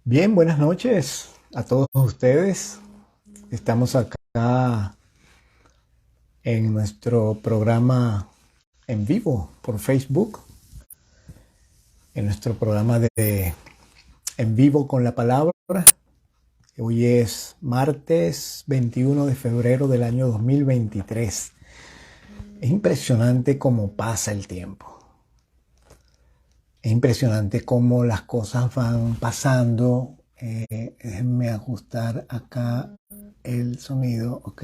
Bien, buenas noches a todos ustedes. Estamos acá en nuestro programa en vivo por Facebook, en nuestro programa de En Vivo con la Palabra. Hoy es martes 21 de febrero del año 2023. Es impresionante cómo pasa el tiempo. Es impresionante cómo las cosas van pasando. Déjenme ajustar acá el sonido, ok.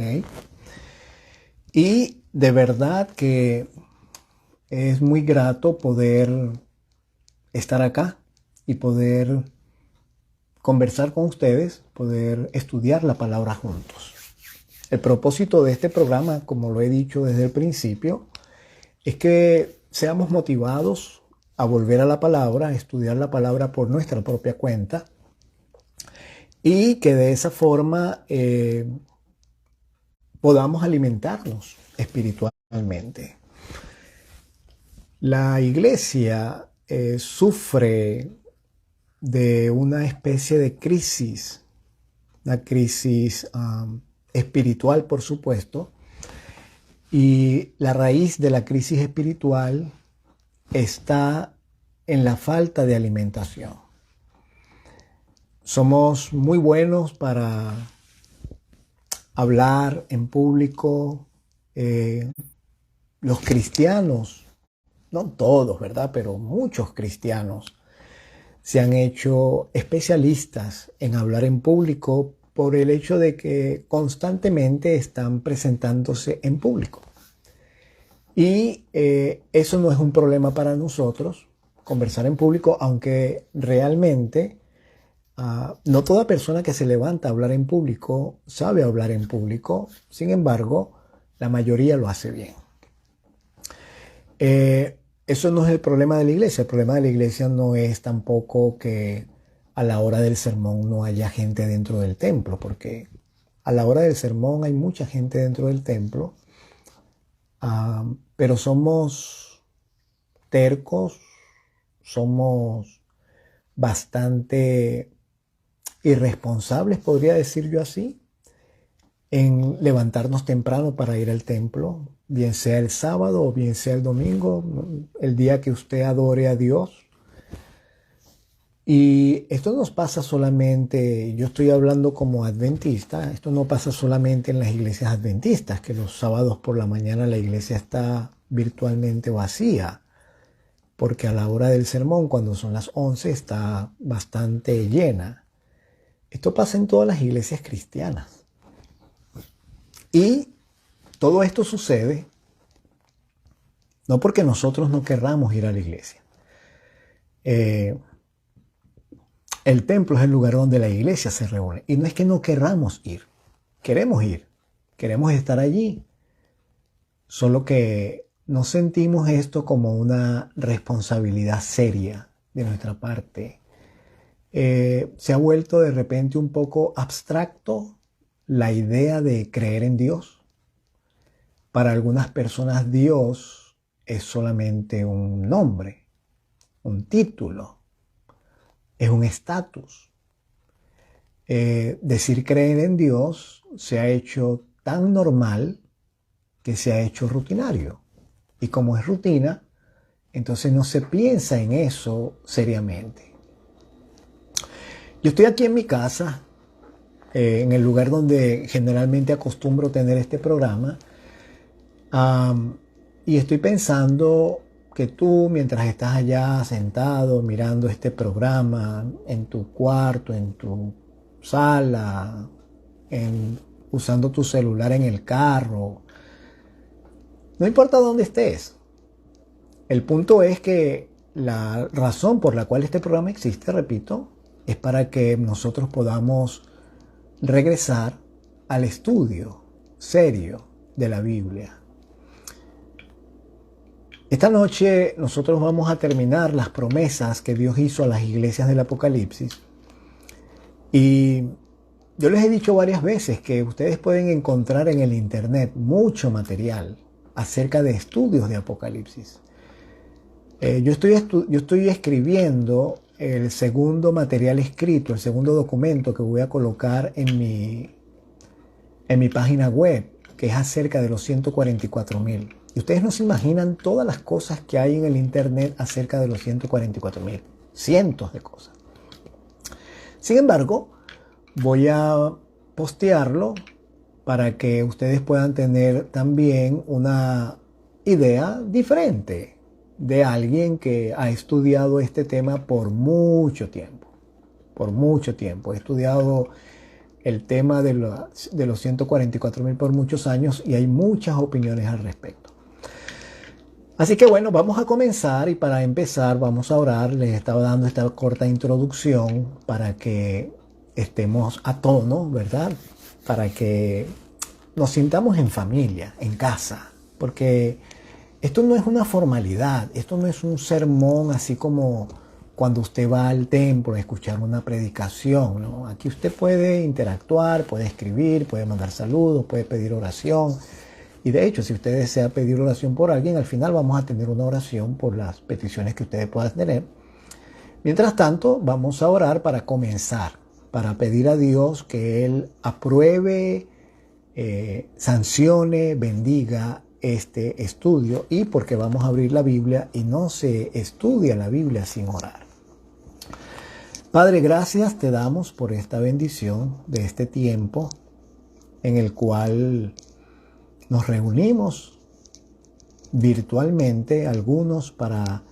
Y de verdad que es muy grato poder estar acá y poder conversar con ustedes, poder estudiar la palabra juntos. El propósito de este programa, como lo he dicho desde el principio, es que seamos motivados a volver a la palabra, a estudiar la palabra por nuestra propia cuenta y que de esa forma podamos alimentarnos espiritualmente. La iglesia sufre de una especie de crisis, una crisis espiritual, por supuesto, y la raíz de la crisis espiritual está en la falta de alimentación. Somos muy buenos para hablar en público. Los cristianos, no todos, ¿verdad? Pero muchos cristianos se han hecho especialistas en hablar en público por el hecho de que constantemente están presentándose en público. Y eso no es un problema para nosotros, conversar en público, aunque realmente no toda persona que se levanta a hablar en público sabe hablar en público. Sin embargo, la mayoría lo hace bien. Eso no es el problema de la iglesia. El problema de la iglesia no es tampoco que a la hora del sermón no haya gente dentro del templo, porque a la hora del sermón hay mucha gente dentro del templo, pero somos tercos, somos bastante irresponsables, podría decir yo así, en levantarnos temprano para ir al templo, bien sea el sábado o bien sea el domingo, el día que usted adore a Dios. Y esto nos pasa solamente, yo estoy hablando como adventista, esto no pasa solamente en las iglesias adventistas, que los sábados por la mañana la iglesia está virtualmente vacía, porque a la hora del sermón, cuando son las 11, está bastante llena. Esto pasa en todas las iglesias cristianas. Y todo esto sucede no porque nosotros no querramos ir a la iglesia. El templo es el lugar donde la iglesia se reúne. Y no es que no querramos ir. Queremos estar allí. Solo que no sentimos esto como una responsabilidad seria de nuestra parte. Se ha vuelto de repente un poco abstracto la idea de creer en Dios. Para algunas personas Dios es solamente un nombre, un título, es un estatus. Decir creer en Dios se ha hecho tan normal que se ha hecho rutinario. Y como es rutina, entonces no se piensa en eso seriamente. Yo estoy aquí en mi casa, en el lugar donde generalmente acostumbro tener este programa, y estoy pensando que tú, mientras estás allá sentado mirando este programa en tu cuarto, en tu sala, usando tu celular en el carro, no importa dónde estés. El punto es que la razón por la cual este programa existe, repito, es para que nosotros podamos regresar al estudio serio de la Biblia. Esta noche nosotros vamos a terminar las promesas que Dios hizo a las iglesias del Apocalipsis. Y yo les he dicho varias veces que ustedes pueden encontrar en el internet mucho material acerca de estudios de Apocalipsis. Yo estoy escribiendo el segundo material escrito, el segundo documento que voy a colocar en mi página web, que es acerca de los 144,000. Y ustedes no se imaginan todas las cosas que hay en el internet acerca de los 144,000. Cientos de cosas. Sin embargo, voy a postearlo para que ustedes puedan tener también una idea diferente de alguien que ha estudiado este tema por mucho tiempo. Por mucho tiempo. He estudiado el tema de los 144,000 por muchos años y hay muchas opiniones al respecto. Así que bueno, vamos a comenzar y para empezar vamos a orar. Les estaba dando esta corta introducción para que estemos a tono, ¿verdad? Para que nos sintamos en familia, en casa, porque esto no es una formalidad, esto no es un sermón así como cuando usted va al templo a escuchar una predicación, ¿no? Aquí usted puede interactuar, puede escribir, puede mandar saludos, puede pedir oración. Y de hecho, si usted desea pedir oración por alguien, al final vamos a tener una oración por las peticiones que ustedes puedan tener. Mientras tanto, vamos a orar para comenzar, para pedir a Dios que Él apruebe, sancione, bendiga este estudio y porque vamos a abrir la Biblia y no se estudia la Biblia sin orar. Padre, gracias te damos por esta bendición de este tiempo en el cual nos reunimos virtualmente, algunos para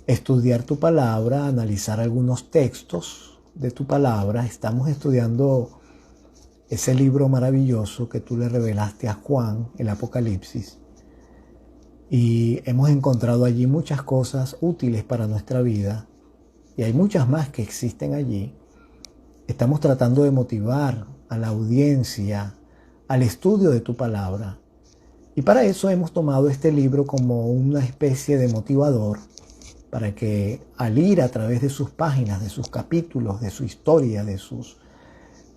estudiar tu palabra, analizar algunos textos de tu palabra. Estamos estudiando ese libro maravilloso que tú le revelaste a Juan, el Apocalipsis. Y hemos encontrado allí muchas cosas útiles para nuestra vida. Y hay muchas más que existen allí. Estamos tratando de motivar a la audiencia al estudio de tu palabra. Y para eso hemos tomado este libro como una especie de motivador para que al ir a través de sus páginas, de sus capítulos, de su historia, de sus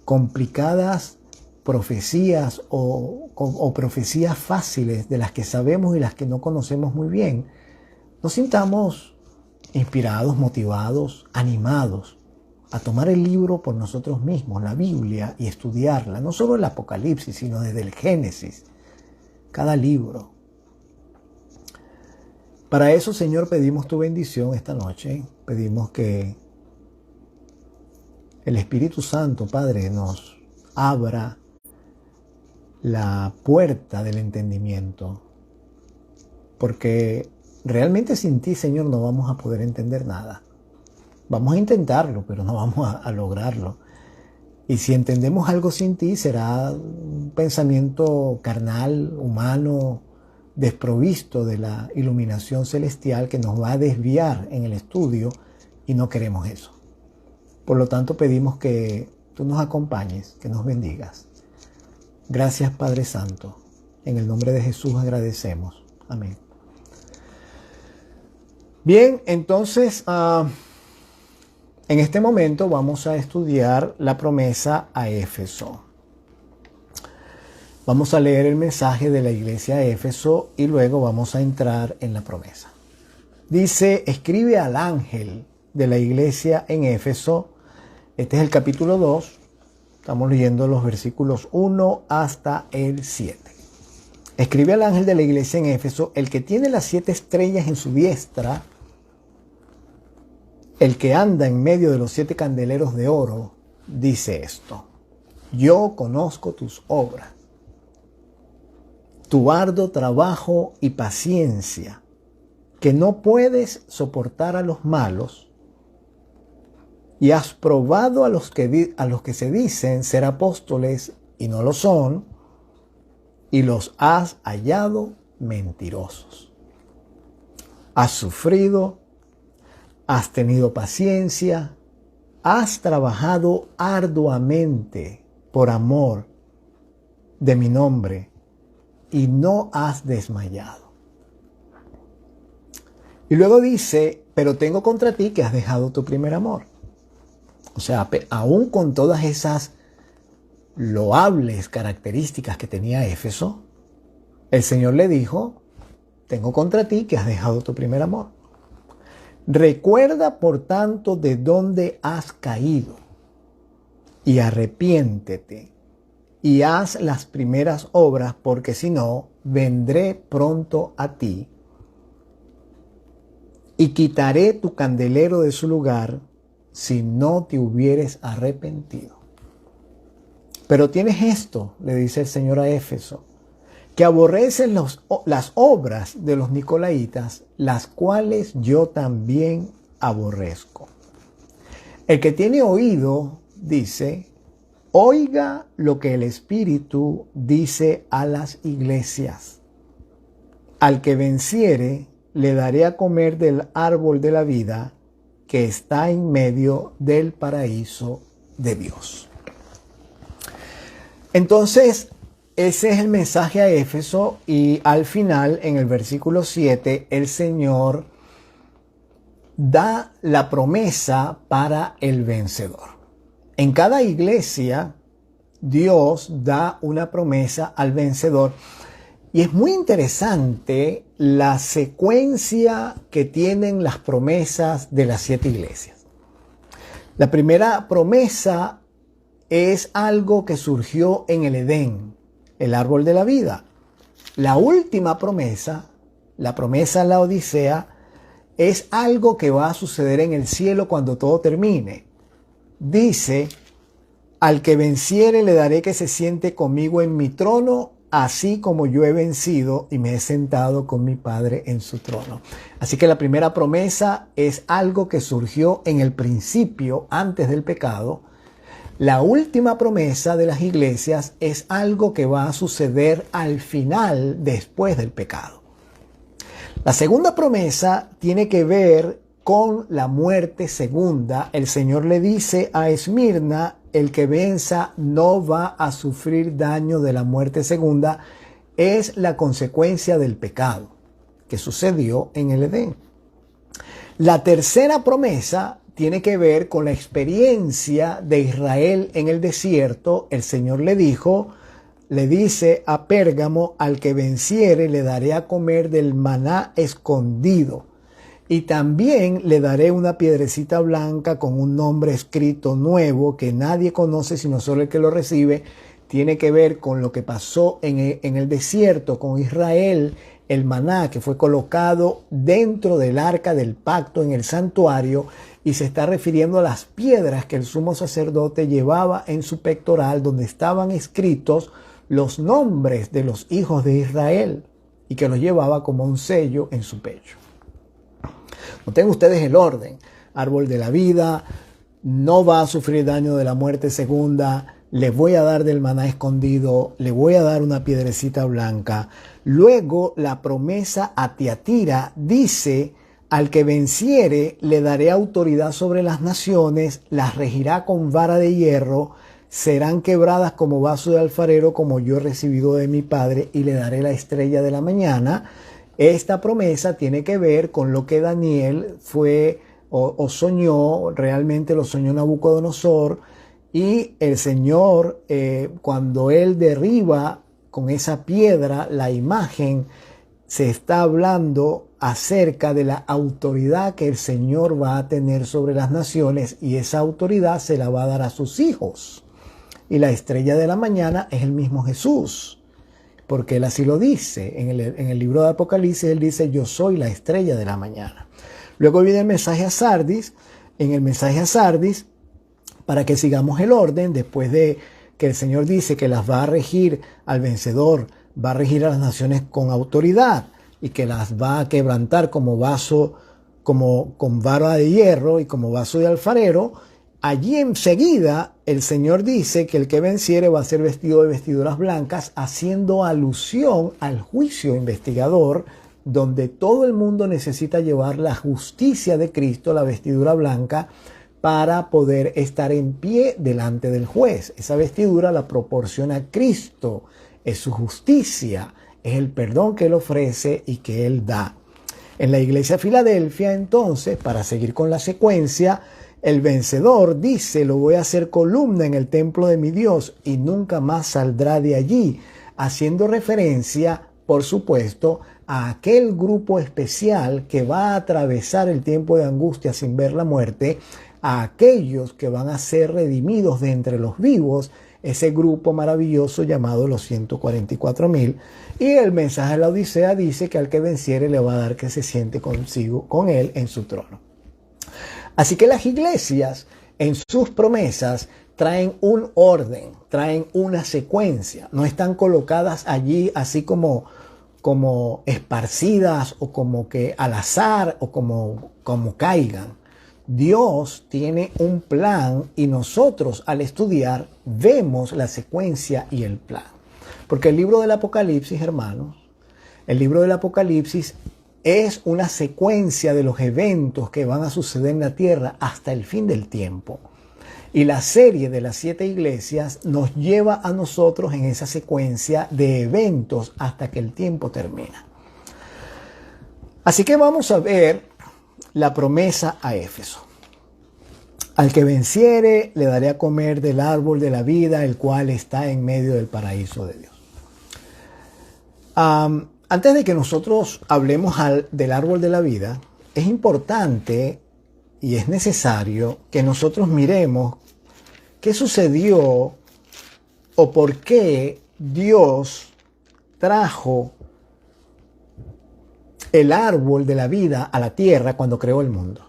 complicadas profecías o profecías fáciles de las que sabemos y las que no conocemos muy bien, nos sintamos inspirados, motivados, animados a tomar el libro por nosotros mismos, la Biblia, y estudiarla, no solo el Apocalipsis, sino desde el Génesis, cada libro. Para eso, Señor, pedimos tu bendición esta noche. Pedimos que el Espíritu Santo, Padre, nos abra la puerta del entendimiento, porque realmente sin ti, Señor, no vamos a poder entender nada. Vamos a intentarlo, pero no vamos a lograrlo. Y si entendemos algo sin ti, será un pensamiento carnal, humano, desprovisto de la iluminación celestial que nos va a desviar en el estudio y no queremos eso. Por lo tanto, pedimos que tú nos acompañes, que nos bendigas. Gracias, Padre Santo. En el nombre de Jesús agradecemos. Amén. Bien, entonces, en este momento vamos a estudiar la promesa a Éfeso. Vamos a leer el mensaje de la iglesia a Éfeso y luego vamos a entrar en la promesa. Dice, escribe al ángel de la iglesia en Éfeso. Este es el capítulo 2. Estamos leyendo los versículos 1 hasta el 7. Escribe al ángel de la iglesia en Éfeso, el que tiene las 7 estrellas en su diestra, el que anda en medio de los 7 candeleros de oro, dice esto: yo conozco tus obras, tu arduo trabajo y paciencia, que no puedes soportar a los malos, y has probado a los que se dicen ser apóstoles y no lo son, y los has hallado mentirosos. Has sufrido, has tenido paciencia, has trabajado arduamente por amor de mi nombre y no has desmayado. Y luego dice, pero tengo contra ti que has dejado tu primer amor. O sea, aún con todas esas loables características que tenía Éfeso, el Señor le dijo, tengo contra ti que has dejado tu primer amor. Recuerda, por tanto, de dónde has caído y arrepiéntete y haz las primeras obras, porque si no, vendré pronto a ti y quitaré tu candelero de su lugar si no te hubieres arrepentido. Pero tienes esto, le dice el Señor a Éfeso, que aborrecen las obras de los nicolaítas, las cuales yo también aborrezco. El que tiene oído, dice, oiga lo que el Espíritu dice a las iglesias. Al que venciere, le daré a comer del árbol de la vida que está en medio del paraíso de Dios. Entonces, ese es el mensaje a Éfeso, y al final, en el versículo 7, el Señor da la promesa para el vencedor. En cada iglesia, Dios da una promesa al vencedor. Y es muy interesante la secuencia que tienen las promesas de las 7 iglesias. La primera promesa es algo que surgió en el Edén, el árbol de la vida. La última promesa, la promesa en la Odisea, es algo que va a suceder en el cielo cuando todo termine. Dice, al que venciere le daré que se siente conmigo en mi trono, así como yo he vencido y me he sentado con mi Padre en su trono. Así que la primera promesa es algo que surgió en el principio, antes del pecado. La última promesa de las iglesias es algo que va a suceder al final, después del pecado. La segunda promesa tiene que ver con la muerte segunda. El Señor le dice a Esmirna, el que venza no va a sufrir daño de la muerte segunda. Es la consecuencia del pecado que sucedió en el Edén. La tercera promesa tiene que ver con la experiencia de Israel en el desierto. El Señor le dice a Pérgamo, al que venciere le daré a comer del maná escondido. Y también le daré una piedrecita blanca con un nombre escrito nuevo que nadie conoce sino solo el que lo recibe. Tiene que ver con lo que pasó en el desierto con Israel, el maná que fue colocado dentro del arca del pacto en el santuario, y se está refiriendo a las piedras que el sumo sacerdote llevaba en su pectoral, donde estaban escritos los nombres de los hijos de Israel y que los llevaba como un sello en su pecho. Noten ustedes el orden: árbol de la vida, no va a sufrir daño de la muerte segunda, le voy a dar del maná escondido, le voy a dar una piedrecita blanca. Luego la promesa a Tiatira dice, al que venciere le daré autoridad sobre las naciones, las regirá con vara de hierro, serán quebradas como vaso de alfarero, como yo he recibido de mi Padre, y le daré la estrella de la mañana. Esta promesa tiene que ver con lo que Daniel fue o soñó, realmente lo soñó Nabucodonosor, y el Señor, cuando él derriba con esa piedra la imagen, se está hablando acerca de la autoridad que el Señor va a tener sobre las naciones, y esa autoridad se la va a dar a sus hijos. Y la estrella de la mañana es el mismo Jesús, porque él así lo dice. En el libro de Apocalipsis él dice, yo soy la estrella de la mañana. Luego viene el mensaje a Sardis. En el mensaje a Sardis, para que sigamos el orden, después de que el Señor dice que las va a regir al vencedor, va a regir a las naciones con autoridad y que las va a quebrantar como vaso, como con vara de hierro y como vaso de alfarero. Allí enseguida el Señor dice que el que venciere va a ser vestido de vestiduras blancas, haciendo alusión al juicio investigador, donde todo el mundo necesita llevar la justicia de Cristo, la vestidura blanca, para poder estar en pie delante del juez. Esa vestidura la proporciona Cristo, es su justicia, es el perdón que Él ofrece y que Él da. En la iglesia de Filadelfia, entonces, para seguir con la secuencia, el vencedor dice, lo voy a hacer columna en el templo de mi Dios y nunca más saldrá de allí, haciendo referencia por supuesto, a aquel grupo especial que va a atravesar el tiempo de angustia sin ver la muerte, a aquellos que van a ser redimidos de entre los vivos, ese grupo maravilloso llamado los 144,000. Y el mensaje de la Odisea dice que al que venciere le va a dar que se siente consigo, con él en su trono. Así que las iglesias en sus promesas traen un orden, traen una secuencia, no están colocadas allí así como esparcidas o como que al azar o como caigan. Dios tiene un plan y nosotros al estudiar vemos la secuencia y el plan. Porque el libro del Apocalipsis, hermanos, el libro del Apocalipsis es una secuencia de los eventos que van a suceder en la tierra hasta el fin del tiempo. Y la serie de las 7 iglesias nos lleva a nosotros en esa secuencia de eventos hasta que el tiempo termina. Así que vamos a ver la promesa a Éfeso. Al que venciere le daré a comer del árbol de la vida, el cual está en medio del paraíso de Dios. Antes de que nosotros hablemos del árbol de la vida, es importante y es necesario que nosotros miremos qué sucedió o por qué Dios trajo el árbol de la vida a la tierra cuando creó el mundo.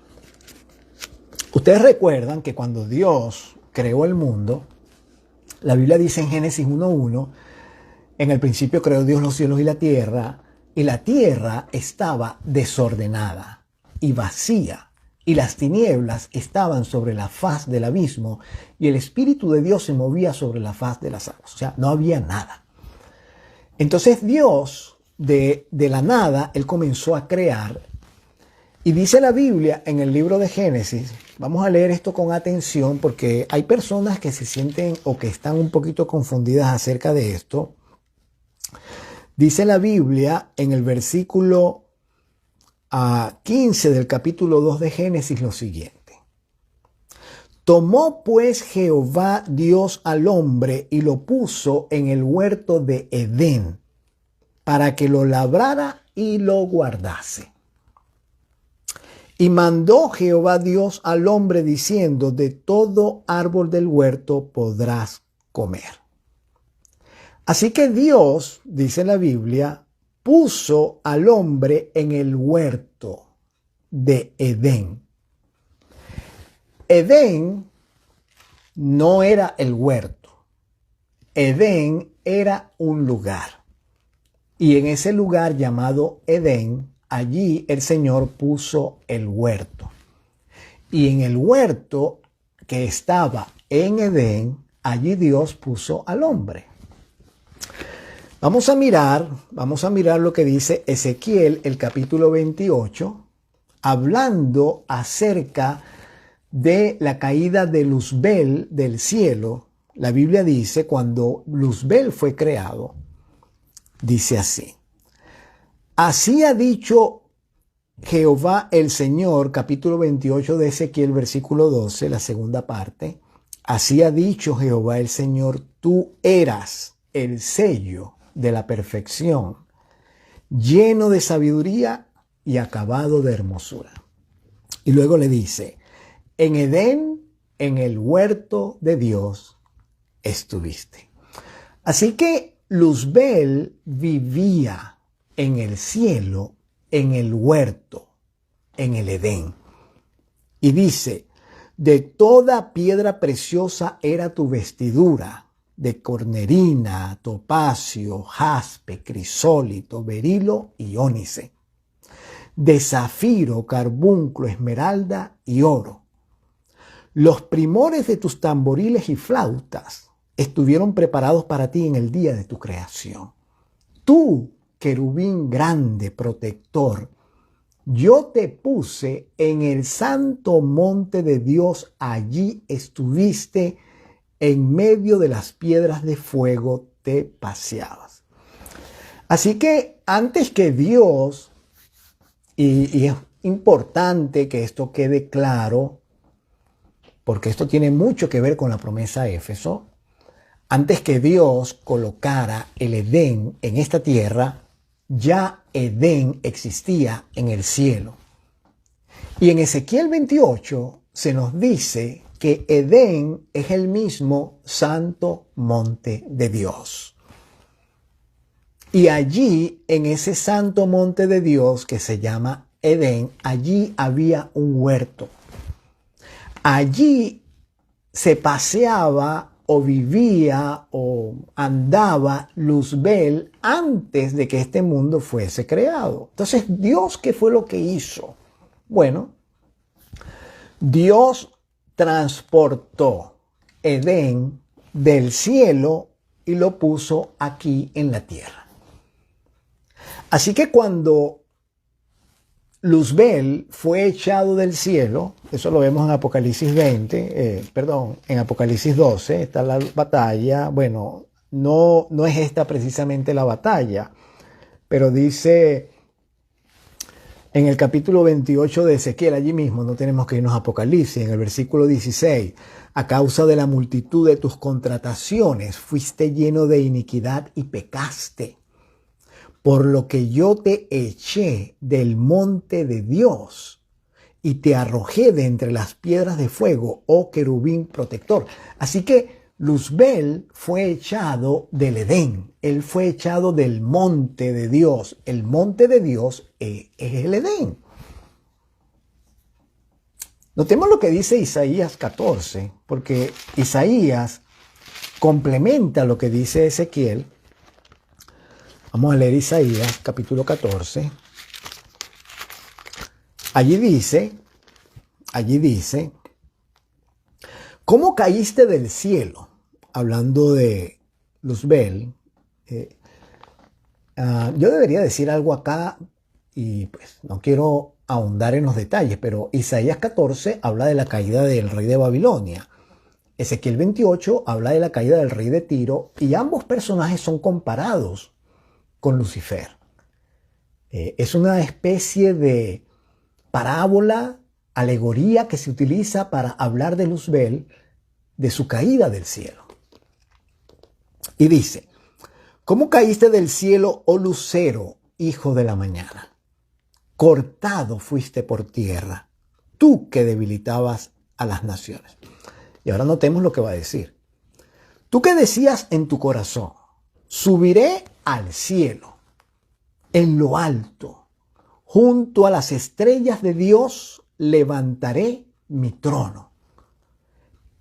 Ustedes recuerdan que cuando Dios creó el mundo, la Biblia dice en Génesis 1:1, en el principio creó Dios los cielos y la tierra estaba desordenada y vacía. Y las tinieblas estaban sobre la faz del abismo y el Espíritu de Dios se movía sobre la faz de las aguas. O sea, no había nada. Entonces Dios, de la nada, Él comenzó a crear. Y dice la Biblia en el libro de Génesis, vamos a leer esto con atención porque hay personas que se sienten o que están un poquito confundidas acerca de esto. Dice la Biblia en el versículo 15 del capítulo 2 de Génesis lo siguiente. Tomó pues Jehová Dios al hombre y lo puso en el huerto de Edén para que lo labrara y lo guardase. Y mandó Jehová Dios al hombre diciendo, de todo árbol del huerto podrás comer. Así que Dios, dice la Biblia, puso al hombre en el huerto de Edén. Edén no era el huerto. Edén era un lugar. Y en ese lugar llamado Edén, allí el Señor puso el huerto. Y en el huerto que estaba en Edén, allí Dios puso al hombre. Vamos a mirar lo que dice Ezequiel, el capítulo 28, hablando acerca de la caída de Luzbel del cielo. La Biblia dice, cuando Luzbel fue creado, dice así. Así ha dicho Jehová el Señor, capítulo 28 de Ezequiel, versículo 12, la segunda parte. Así ha dicho Jehová el Señor, tú eras el sello de la perfección, lleno de sabiduría y acabado de hermosura. Y luego le dice, en Edén, en el huerto de Dios, estuviste. Así que Luzbel vivía en el cielo, en el huerto, en el Edén. Y dice, de toda piedra preciosa era tu vestidura, de cornerina, topacio, jaspe, crisólito, berilo y ónice, de zafiro, carbunclo, esmeralda y oro. Los primores de tus tamboriles y flautas estuvieron preparados para ti en el día de tu creación. Tú, querubín grande, protector, yo te puse en el santo monte de Dios, allí estuviste. En medio de las piedras de fuego te paseabas. Así que antes que Dios, y es importante que esto quede claro, porque esto tiene mucho que ver con la promesa a Éfeso, antes que Dios colocara el Edén en esta tierra, ya Edén existía en el cielo. Y en Ezequiel 28 se nos dice que Edén es el mismo santo monte de Dios. Y allí, en ese santo monte de Dios que se llama Edén, allí había un huerto. Allí se paseaba o vivía o andaba Luzbel antes de que este mundo fuese creado. Entonces, ¿Dios qué fue lo que hizo? Bueno, Dios transportó Edén del cielo y lo puso aquí en la tierra. Así que cuando Luzbel fue echado del cielo, eso lo vemos en Apocalipsis 20, en Apocalipsis 12, está la batalla. Bueno, no es esta precisamente la batalla, pero dice en el capítulo 28 de Ezequiel, allí mismo, no tenemos que irnos a Apocalipsis, en el versículo 16, a causa de la multitud de tus contrataciones, fuiste lleno de iniquidad y pecaste, por lo que yo te eché del monte de Dios y te arrojé de entre las piedras de fuego, oh querubín protector. Así que Luzbel fue echado del Edén, él fue echado del monte de Dios. El monte de Dios es el Edén. Notemos lo que dice Isaías 14, porque Isaías complementa lo que dice Ezequiel. Vamos a leer Isaías capítulo 14. Allí dice, ¿cómo caíste del cielo? Hablando de Luzbel. Yo debería decir algo acá y pues no quiero ahondar en los detalles, pero Isaías 14 habla de la caída del rey de Babilonia. Ezequiel 28 habla de la caída del rey de Tiro y ambos personajes son comparados con Lucifer. Es una especie de parábola, alegoría que se utiliza para hablar de Luzbel, de su caída del cielo. Y dice, ¿cómo caíste del cielo, oh lucero, hijo de la mañana? Cortado fuiste por tierra, tú que debilitabas a las naciones. Y ahora notemos lo que va a decir. Tú que decías en tu corazón, subiré al cielo, en lo alto, junto a las estrellas de Dios levantaré mi trono.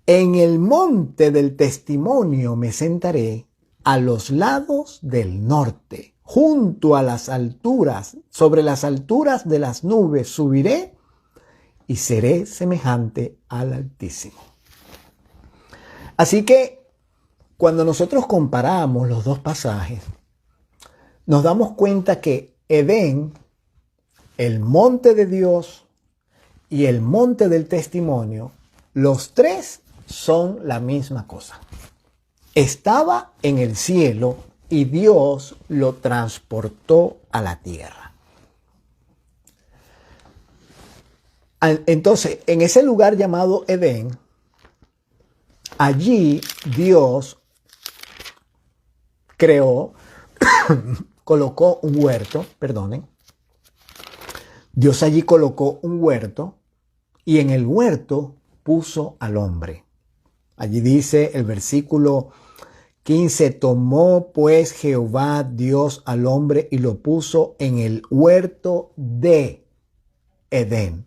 En el monte del testimonio me sentaré a los lados del norte, junto a las alturas, sobre las alturas de las nubes subiré y seré semejante al Altísimo. Así que cuando nosotros comparamos los dos pasajes, nos damos cuenta que Edén, el monte de Dios y el monte del testimonio, los tres son la misma cosa. Estaba en el cielo y Dios lo transportó a la tierra. Entonces, en ese lugar llamado Edén, allí Dios colocó un huerto, Dios allí colocó un huerto y en el huerto puso al hombre. Allí dice el versículo 15, tomó pues Jehová Dios al hombre y lo puso en el huerto de Edén.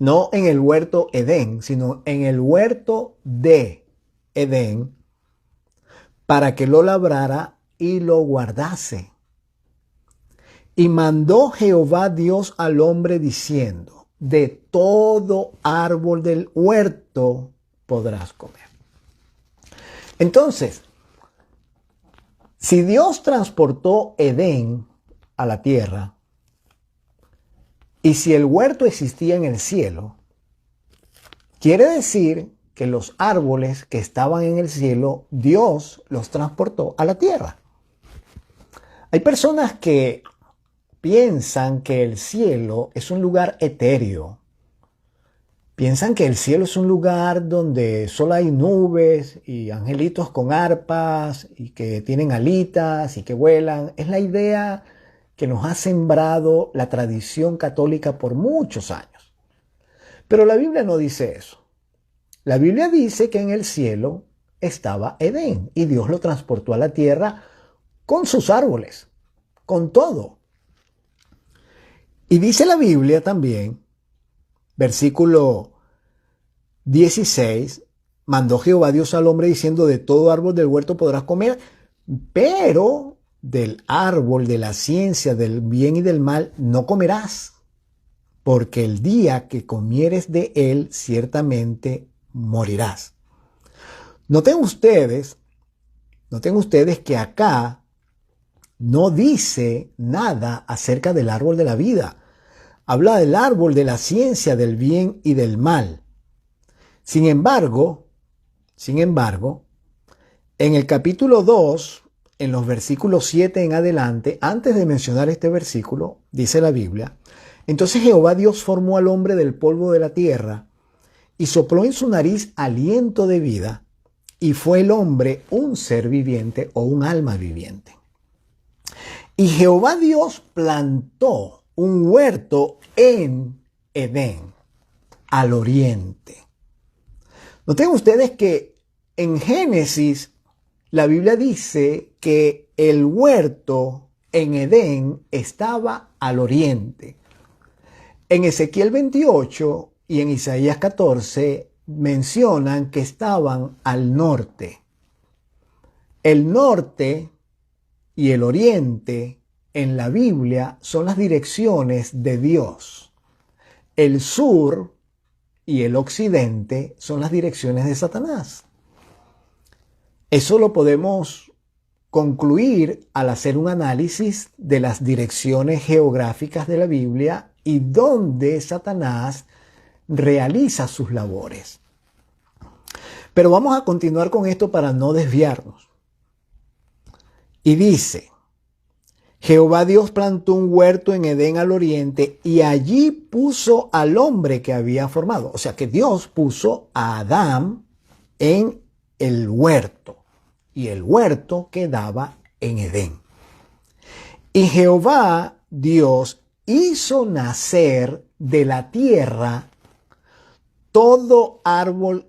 No en el huerto Edén, sino en el huerto de Edén, para que lo labrara y lo guardase. Y mandó Jehová Dios al hombre diciendo, de todo árbol del huerto podrás comer. Entonces, si Dios transportó Edén a la tierra, y si el huerto existía en el cielo, quiere decir que los árboles que estaban en el cielo, Dios los transportó a la tierra. Hay personas que piensan que el cielo es un lugar etéreo. piensan que el cielo es un lugar donde solo hay nubes y angelitos con arpas y que tienen alitas y que vuelan. Es la idea que nos ha sembrado la tradición católica por muchos años. Pero la Biblia no dice eso. La Biblia dice que en el cielo estaba Edén y Dios lo transportó a la tierra con sus árboles, con todo. Y dice la Biblia también, versículo 16, mandó Jehová Dios al hombre diciendo, de todo árbol del huerto podrás comer, pero del árbol de la ciencia del bien y del mal no comerás, porque el día que comieres de él ciertamente morirás. Noten ustedes que acá no dice nada acerca del árbol de la vida. Habla del árbol de la ciencia del bien y del mal. Sin embargo, en el capítulo 2, en los versículos 7 en adelante, antes de mencionar este versículo, dice la Biblia, entonces Jehová Dios formó al hombre del polvo de la tierra y sopló en su nariz aliento de vida, y fue el hombre un ser viviente o un alma viviente. Y Jehová Dios plantó un huerto en Edén, al oriente. Noten ustedes que en Génesis la Biblia dice que el huerto en Edén estaba al oriente. En Ezequiel 28 y en Isaías 14 mencionan que estaban al norte. El norte y el oriente en la Biblia son las direcciones de Dios. El sur y el occidente son las direcciones de Satanás. Eso lo podemos concluir al hacer un análisis de las direcciones geográficas de la Biblia y dónde Satanás realiza sus labores. Pero vamos a continuar con esto para no desviarnos. Y dice, Jehová Dios plantó un huerto en Edén al oriente y allí puso al hombre que había formado. O sea que Dios puso a Adán en el huerto y el huerto quedaba en Edén. Y Jehová Dios hizo nacer de la tierra todo árbol.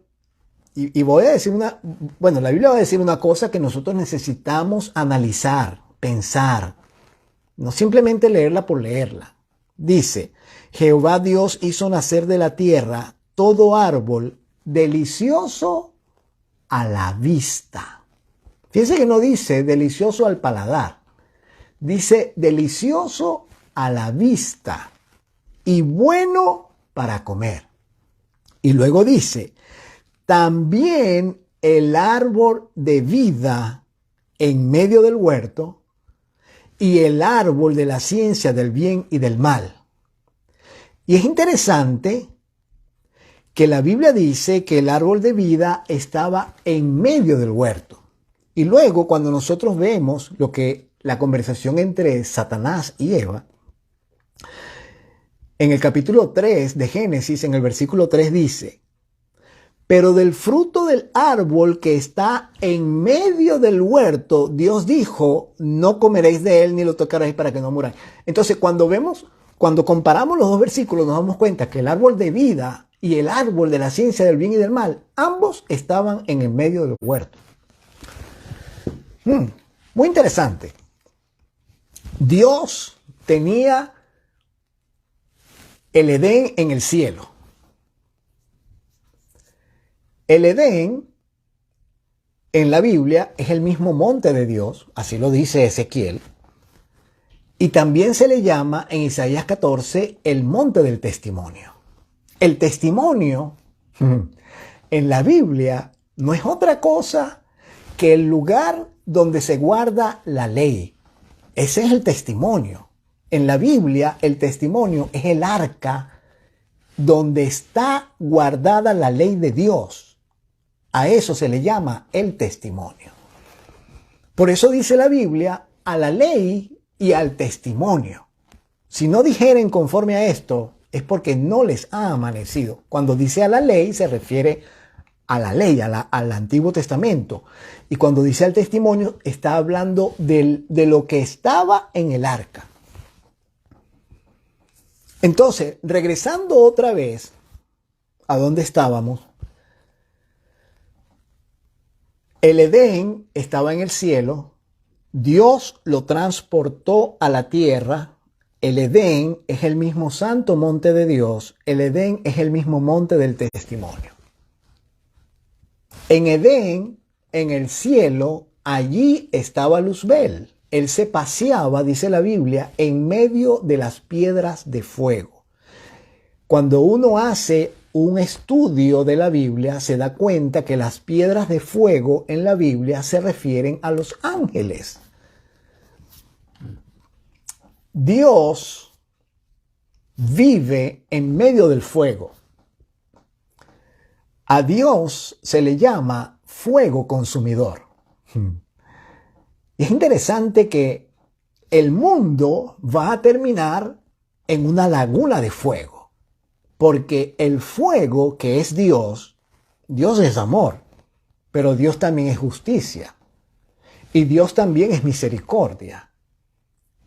Y voy a decir la Biblia va a decir una cosa que nosotros necesitamos analizar, pensar, no simplemente leerla por leerla. Dice, Jehová Dios hizo nacer de la tierra todo árbol delicioso a la vista. Fíjense que no dice delicioso al paladar, dice delicioso a la vista y bueno para comer. Y luego dice, también el árbol de vida en medio del huerto y el árbol de la ciencia del bien y del mal. Y es interesante que la Biblia dice que el árbol de vida estaba en medio del huerto. Y luego cuando nosotros vemos la conversación entre Satanás y Eva, en el capítulo 3 de Génesis, en el versículo 3 dice, pero del fruto del árbol que está en medio del huerto, Dios dijo, no comeréis de él ni lo tocaréis para que no muráis. Entonces, cuando comparamos los dos versículos, nos damos cuenta que el árbol de vida y el árbol de la ciencia del bien y del mal, ambos estaban en el medio del huerto. Muy interesante. Dios tenía el Edén en el cielo. El Edén en la Biblia es el mismo monte de Dios, así lo dice Ezequiel, y también se le llama en Isaías 14 el monte del testimonio. El testimonio en la Biblia no es otra cosa que el lugar donde se guarda la ley. Ese es el testimonio. En la Biblia el testimonio es el arca donde está guardada la ley de Dios. A eso se le llama el testimonio. Por eso dice la Biblia, a la ley y al testimonio. Si no dijeren conforme a esto, es porque no les ha amanecido. Cuando dice a la ley, se refiere a la ley, al Antiguo Testamento. Y cuando dice al testimonio, está hablando de lo que estaba en el arca. Entonces, regresando otra vez a donde estábamos, el Edén estaba en el cielo, Dios lo transportó a la tierra. El Edén es el mismo santo monte de Dios, el Edén es el mismo monte del testimonio. En Edén, en el cielo, allí estaba Luzbel. Él se paseaba, dice la Biblia, en medio de las piedras de fuego. Cuando uno hace un estudio de la Biblia, se da cuenta que las piedras de fuego en la Biblia se refieren a los ángeles. Dios vive en medio del fuego. A Dios se le llama fuego consumidor. Y es interesante que el mundo va a terminar en una laguna de fuego, porque el fuego que es Dios, Dios es amor, pero Dios también es justicia, y Dios también es misericordia,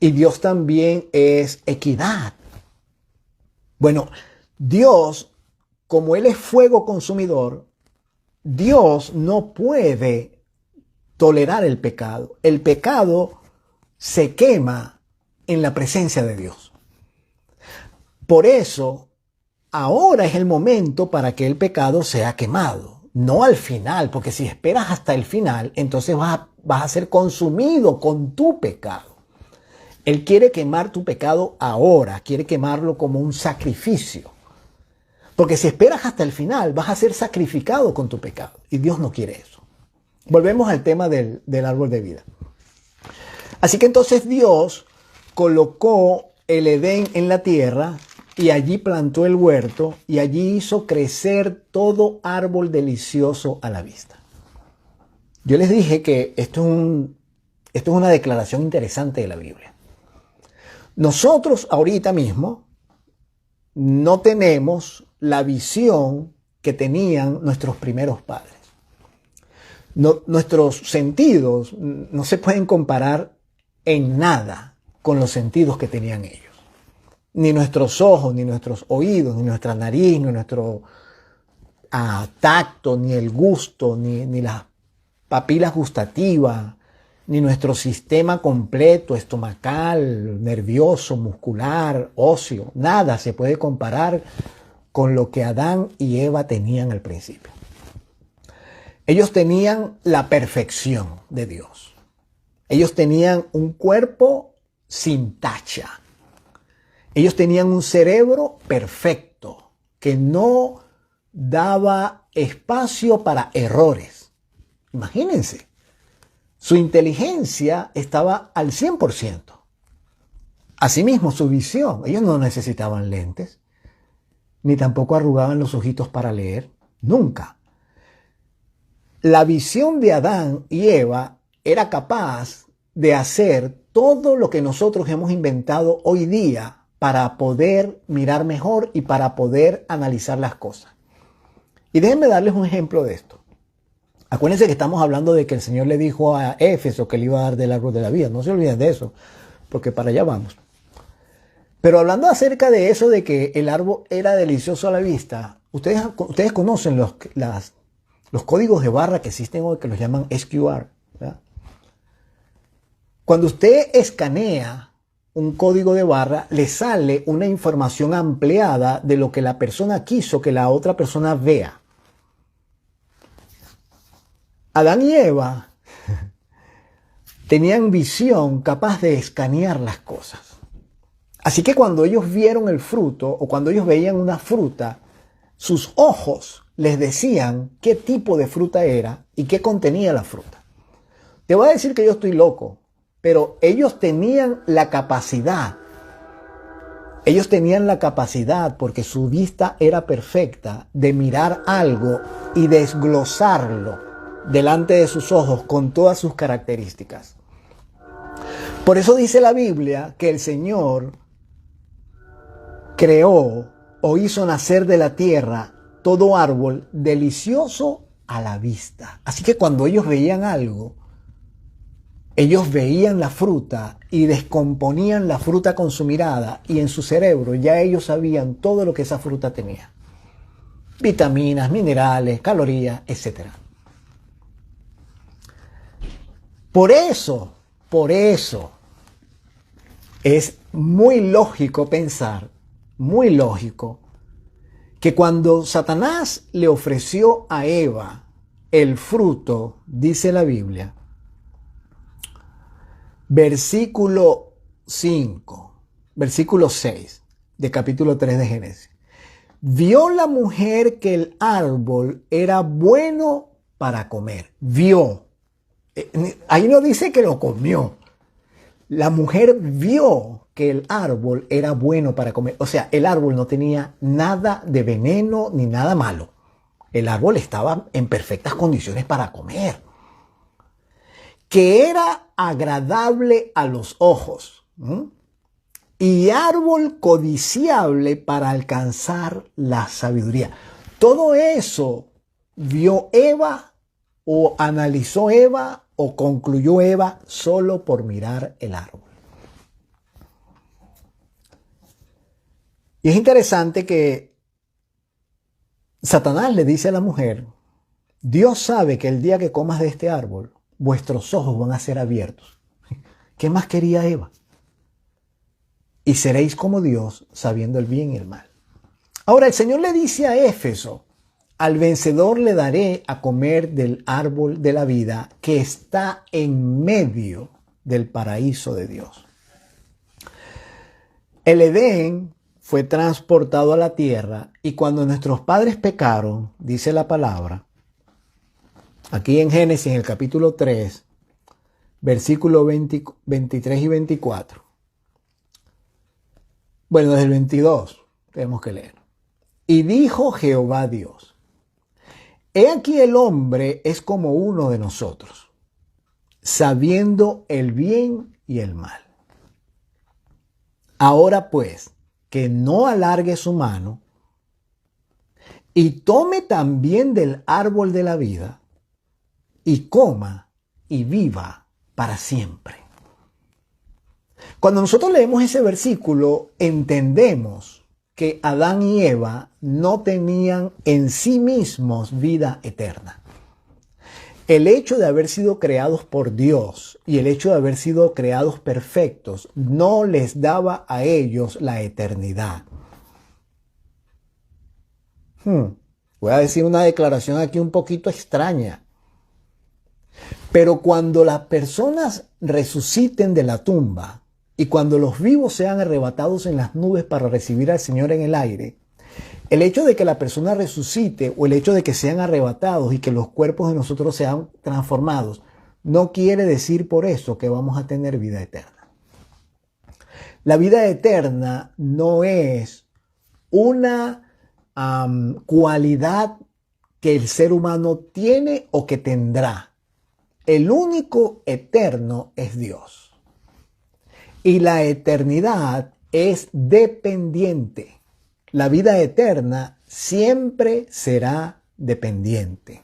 y Dios también es equidad. Bueno, Dios, como Él es fuego consumidor, Dios no puede tolerar el pecado. El pecado se quema en la presencia de Dios. Por eso, ahora es el momento para que el pecado sea quemado, no al final, porque si esperas hasta el final, entonces vas a ser consumido con tu pecado. Él quiere quemar tu pecado ahora, quiere quemarlo como un sacrificio. Porque si esperas hasta el final, vas a ser sacrificado con tu pecado. Y Dios no quiere eso. Volvemos al tema del árbol de vida. Así que entonces Dios colocó el Edén en la tierra y allí plantó el huerto y allí hizo crecer todo árbol delicioso a la vista. Yo les dije que esto es una declaración interesante de la Biblia. Nosotros ahorita mismo no tenemos la visión que tenían nuestros primeros padres. Nuestros sentidos no se pueden comparar en nada con los sentidos que tenían ellos. Ni nuestros ojos, ni nuestros oídos, ni nuestra nariz, ni nuestro tacto, ni el gusto, ni las papilas gustativas, ni nuestro sistema completo, estomacal, nervioso, muscular, óseo. Nada se puede comparar con lo que Adán y Eva tenían al principio. Ellos tenían la perfección de Dios. Ellos tenían un cuerpo sin tacha. Ellos tenían un cerebro perfecto que no daba espacio para errores. Imagínense, su inteligencia estaba al 100%. Asimismo, su visión. Ellos no necesitaban lentes, ni tampoco arrugaban los ojitos para leer. Nunca. La visión de Adán y Eva era capaz de hacer todo lo que nosotros hemos inventado hoy día para poder mirar mejor y para poder analizar las cosas. Y déjenme darles un ejemplo de esto. Acuérdense que estamos hablando de que el Señor le dijo a Éfeso que le iba a dar del árbol de la vida. No se olviden de eso, porque para allá vamos. Pero hablando acerca de eso, de que el árbol era delicioso a la vista, ustedes conocen los códigos de barra que existen hoy, que los llaman SQR, ¿verdad? Cuando usted escanea un código de barra, le sale una información ampliada de lo que la persona quiso que la otra persona vea. Adán y Eva tenían visión capaz de escanear las cosas. Así que cuando ellos vieron el fruto o cuando ellos veían una fruta, sus ojos les decían qué tipo de fruta era y qué contenía la fruta. Te voy a decir que yo estoy loco, pero ellos tenían la capacidad. Ellos tenían la capacidad, porque su vista era perfecta, de mirar algo y desglosarlo delante de sus ojos con todas sus características. Por eso dice la Biblia que el Señor creó o hizo nacer de la tierra todo árbol delicioso a la vista. Así que cuando ellos veían algo, ellos veían la fruta y descomponían la fruta con su mirada, y en su cerebro ya ellos sabían todo lo que esa fruta tenía. Vitaminas, minerales, calorías, etc. Por eso es muy lógico pensar, muy lógico, que cuando Satanás le ofreció a Eva el fruto, dice la Biblia, versículo 6 de capítulo 3 de Génesis. Vio la mujer que el árbol era bueno para comer. Vio. Ahí no dice que lo comió. La mujer vio que el árbol era bueno para comer. O sea, el árbol no tenía nada de veneno ni nada malo. El árbol estaba en perfectas condiciones para comer. Que era agradable a los ojos. Y árbol codiciable para alcanzar la sabiduría. Todo eso vio Eva, o analizó Eva, o concluyó Eva solo por mirar el árbol. Y es interesante que Satanás le dice a la mujer: Dios sabe que el día que comas de este árbol, vuestros ojos van a ser abiertos. ¿Qué más quería Eva? Y seréis como Dios, sabiendo el bien y el mal. Ahora el Señor le dice a Éfeso: al vencedor le daré a comer del árbol de la vida que está en medio del paraíso de Dios. El Edén fue transportado a la tierra, y cuando nuestros padres pecaron, dice la palabra, aquí en Génesis, en el capítulo 3, versículos 23 y 24. Bueno, desde el 22 tenemos que leer. Y dijo Jehová Dios: he aquí el hombre es como uno de nosotros, sabiendo el bien y el mal. Ahora pues, que no alargue su mano y tome también del árbol de la vida y coma y viva para siempre. Cuando nosotros leemos ese versículo, entendemos que Adán y Eva no tenían en sí mismos vida eterna. El hecho de haber sido creados por Dios y el hecho de haber sido creados perfectos no les daba a ellos la eternidad. Voy a decir una declaración aquí un poquito extraña. Pero cuando las personas resuciten de la tumba y cuando los vivos sean arrebatados en las nubes para recibir al Señor en el aire, el hecho de que la persona resucite o el hecho de que sean arrebatados y que los cuerpos de nosotros sean transformados, no quiere decir por eso que vamos a tener vida eterna. La vida eterna no es una cualidad que el ser humano tiene o que tendrá. El único eterno es Dios. Y la eternidad es dependiente. La vida eterna siempre será dependiente.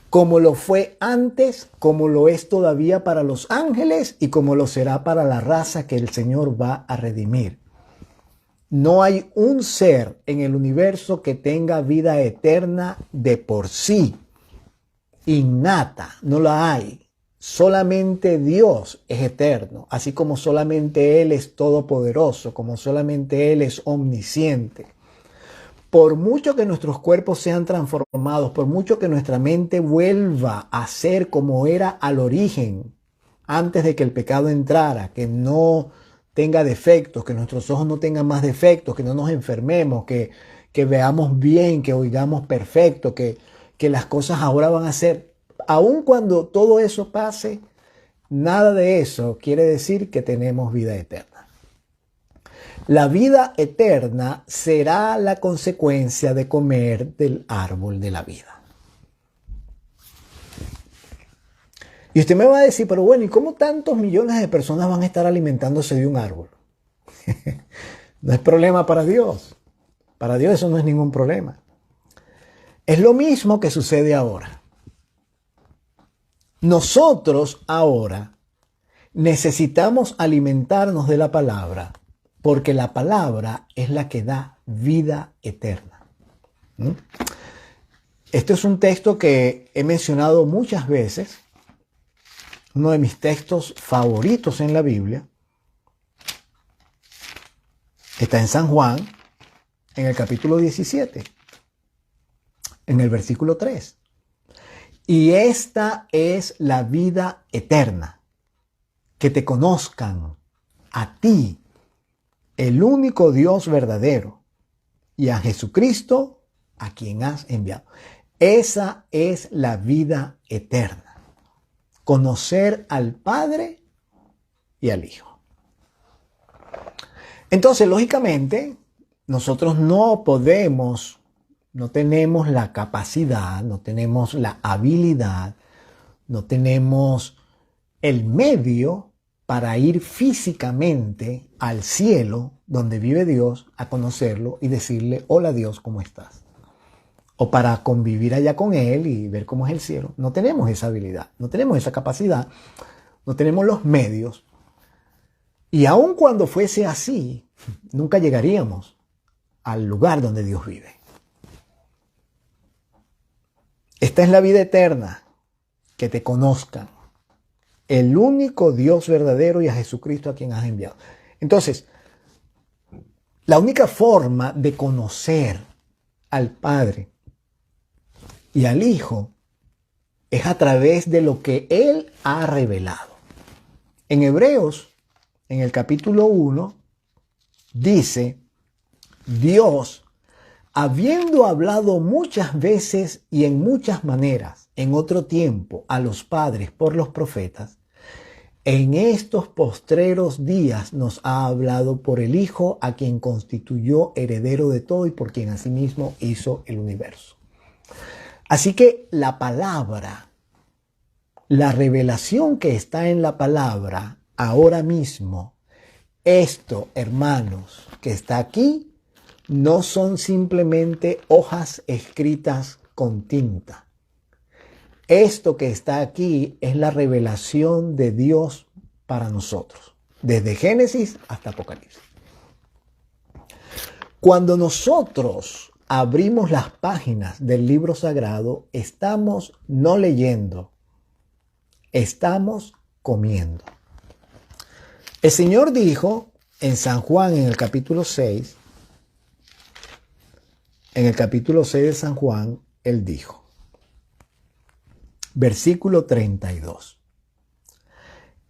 Como lo fue antes, como lo es todavía para los ángeles y como lo será para la raza que el Señor va a redimir. No hay un ser en el universo que tenga vida eterna de por sí. Innata, no la hay. Solamente Dios es eterno, así como solamente Él es todopoderoso, como solamente Él es omnisciente. Por mucho que nuestros cuerpos sean transformados, por mucho que nuestra mente vuelva a ser como era al origen, antes de que el pecado entrara, que no tenga defectos, que nuestros ojos no tengan más defectos, que no nos enfermemos, que veamos bien, que oigamos perfecto, que las cosas ahora van a ser. Aun cuando todo eso pase, nada de eso quiere decir que tenemos vida eterna. La vida eterna será la consecuencia de comer del árbol de la vida. Y usted me va a decir, pero bueno, ¿y cómo tantos millones de personas van a estar alimentándose de un árbol? No es problema para Dios. Para Dios eso no es ningún problema. Es lo mismo que sucede ahora. Nosotros ahora necesitamos alimentarnos de la palabra porque la palabra es la que da vida eterna. Este es un texto que he mencionado muchas veces, uno de mis textos favoritos en la Biblia. Está en San Juan, en el capítulo 17, en el versículo 3. Y esta es la vida eterna, que te conozcan a ti, el único Dios verdadero, y a Jesucristo, a quien has enviado. Esa es la vida eterna. Conocer al Padre y al Hijo. Entonces, lógicamente, nosotros no podemos, no tenemos la capacidad, no tenemos la habilidad, no tenemos el medio para ir físicamente al cielo donde vive Dios a conocerlo y decirle, hola Dios, ¿cómo estás? O para convivir allá con Él y ver cómo es el cielo. No tenemos esa habilidad, no tenemos esa capacidad, no tenemos los medios. Y aun cuando fuese así, nunca llegaríamos al lugar donde Dios vive. Esta es la vida eterna, que te conozcan, el único Dios verdadero y a Jesucristo a quien has enviado. Entonces, la única forma de conocer al Padre y al Hijo es a través de lo que Él ha revelado. En Hebreos, en el capítulo 1, dice, Dios, habiendo hablado muchas veces y en muchas maneras, en otro tiempo, a los padres por los profetas, en estos postreros días nos ha hablado por el Hijo, a quien constituyó heredero de todo y por quien asimismo hizo el universo. Así que la palabra, la revelación que está en la palabra ahora mismo, esto, hermanos, que está aquí, no son simplemente hojas escritas con tinta. Esto que está aquí es la revelación de Dios para nosotros, desde Génesis hasta Apocalipsis. Cuando nosotros abrimos las páginas del libro sagrado, estamos no leyendo, estamos comiendo. El Señor dijo en San Juan, en el capítulo 6, de San Juan, Él dijo, versículo 32.